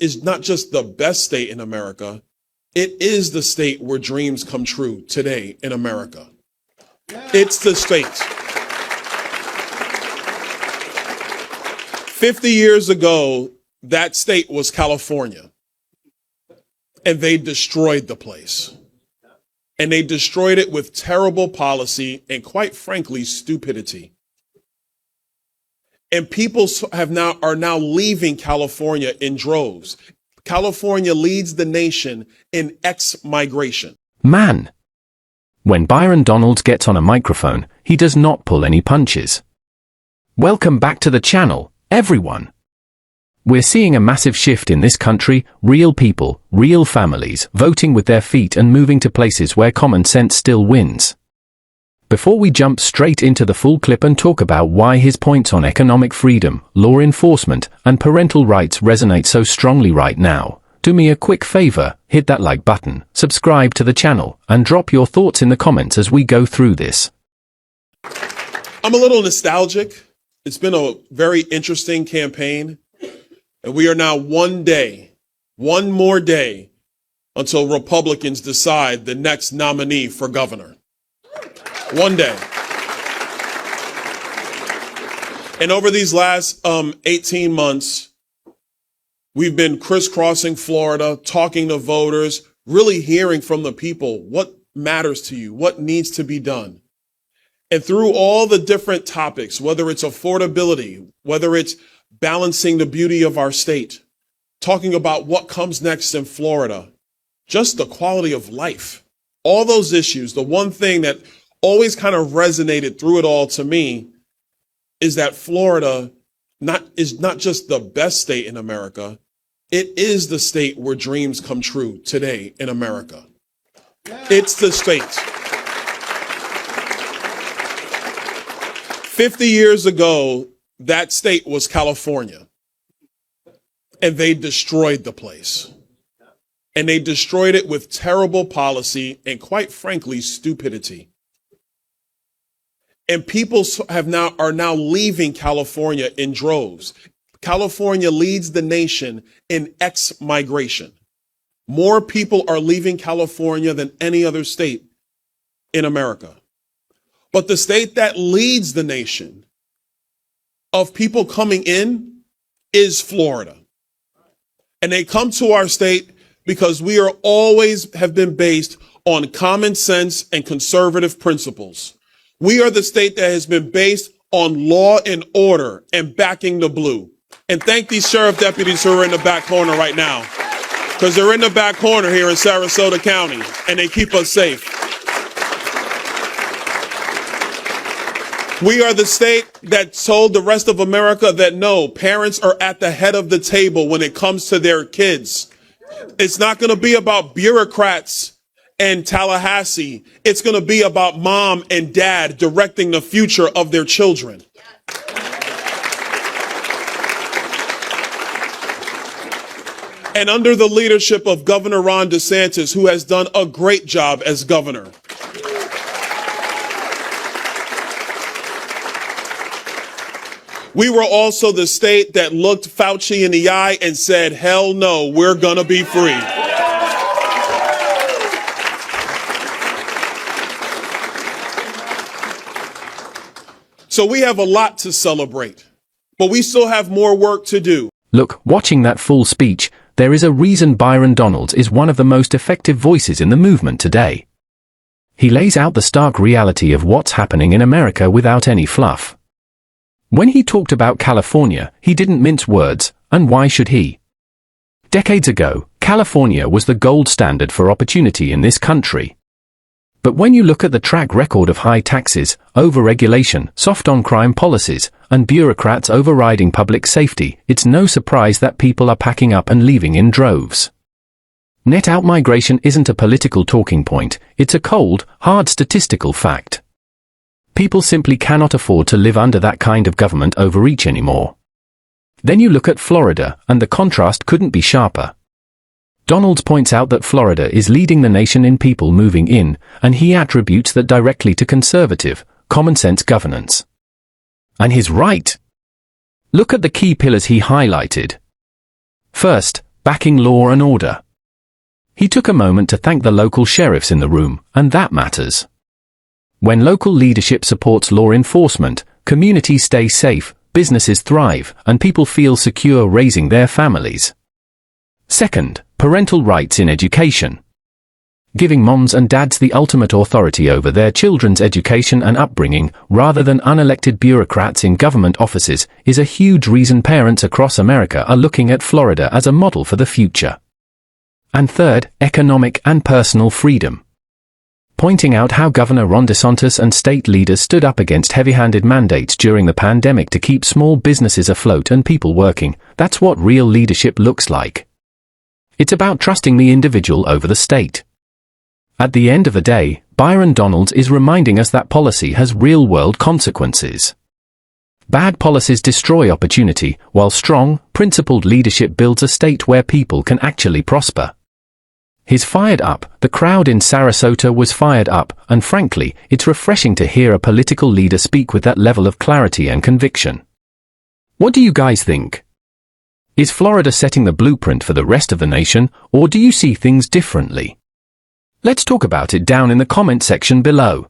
is not just the best state in America, it is the state where dreams come true today in America. It's the state. 50 years ago, that state was California. And they destroyed the place. And they destroyed it with terrible policy and, quite frankly, stupidity. And people are now leaving California in droves. California leads the nation in ex-migration. Man. When Byron Donalds gets on a microphone, he does not pull any punches. Welcome back to the channel, everyone. We're seeing a massive shift in this country, real people, real families, voting with their feet and moving to places where common sense still wins. Before we jump straight into the full clip and talk about why his points on economic freedom, law enforcement, and parental rights resonate so strongly right now, do me a quick favor, hit that like button, subscribe to the channel, and drop your thoughts in the comments as we go through this. I'm a little nostalgic. It's been a very interesting campaign. And we are now one more day, until Republicans decide the next nominee for governor. One day. And over these last 18 months, we've been crisscrossing Florida, talking to voters, really hearing from the people what matters to you, what needs to be done. And through all the different topics, whether it's affordability, whether it's balancing the beauty of our state, talking about what comes next in Florida, just the quality of life, all those issues, the one thing that always kind of resonated through it all to me is that Florida is not just the best state in America, it is the state where dreams come true today in America. It's the state. 50 years ago, that state was California. And they destroyed the place. And they destroyed it with terrible policy and, quite frankly, stupidity. And people are now leaving California in droves. California leads the nation in ex-migration. More people are leaving California than any other state in America. But the state that leads the nation of people coming in is Florida. And they come to our state because we are always have been based on common sense and conservative principles. We are the state that has been based on law and order and backing the blue. And thank these sheriff deputies who are in the back corner right now, because they're in the back corner here in Sarasota County and they keep us safe. We are the state that told the rest of America that no, parents are at the head of the table when it comes to their kids. It's not going to be about bureaucrats and Tallahassee. It's going to be about mom and dad directing the future of their children. And under the leadership of Governor Ron DeSantis, who has done a great job as governor. We were also the state that looked Fauci in the eye and said, hell no, we're going to be free. So we have a lot to celebrate, but we still have more work to do. Look, watching that full speech, there is a reason Byron Donalds is one of the most effective voices in the movement today. He lays out the stark reality of what's happening in America without any fluff. When he talked about California, he didn't mince words, and why should he? Decades ago, California was the gold standard for opportunity in this country. But when you look at the track record of high taxes, overregulation, soft-on-crime policies, and bureaucrats overriding public safety, it's no surprise that people are packing up and leaving in droves. Net out-migration isn't a political talking point, it's a cold, hard statistical fact. People simply cannot afford to live under that kind of government overreach anymore. Then you look at Florida, and the contrast couldn't be sharper. Donalds points out that Florida is leading the nation in people moving in, and he attributes that directly to conservative, common-sense governance. And he's right. Look at the key pillars he highlighted. First, backing law and order. He took a moment to thank the local sheriffs in the room, and that matters. When local leadership supports law enforcement, communities stay safe, businesses thrive, and people feel secure raising their families. Second, parental rights in education. Giving moms and dads the ultimate authority over their children's education and upbringing, rather than unelected bureaucrats in government offices, is a huge reason parents across America are looking at Florida as a model for the future. And third, economic and personal freedom. Pointing out how Governor Ron DeSantis and state leaders stood up against heavy-handed mandates during the pandemic to keep small businesses afloat and people working, that's what real leadership looks like. It's about trusting the individual over the state. At the end of the day, Byron Donalds is reminding us that policy has real-world consequences. Bad policies destroy opportunity, while strong, principled leadership builds a state where people can actually prosper. He's fired up, the crowd in Sarasota was fired up, and frankly, it's refreshing to hear a political leader speak with that level of clarity and conviction. What do you guys think? Is Florida setting the blueprint for the rest of the nation, or do you see things differently? Let's talk about it down in the comment section below.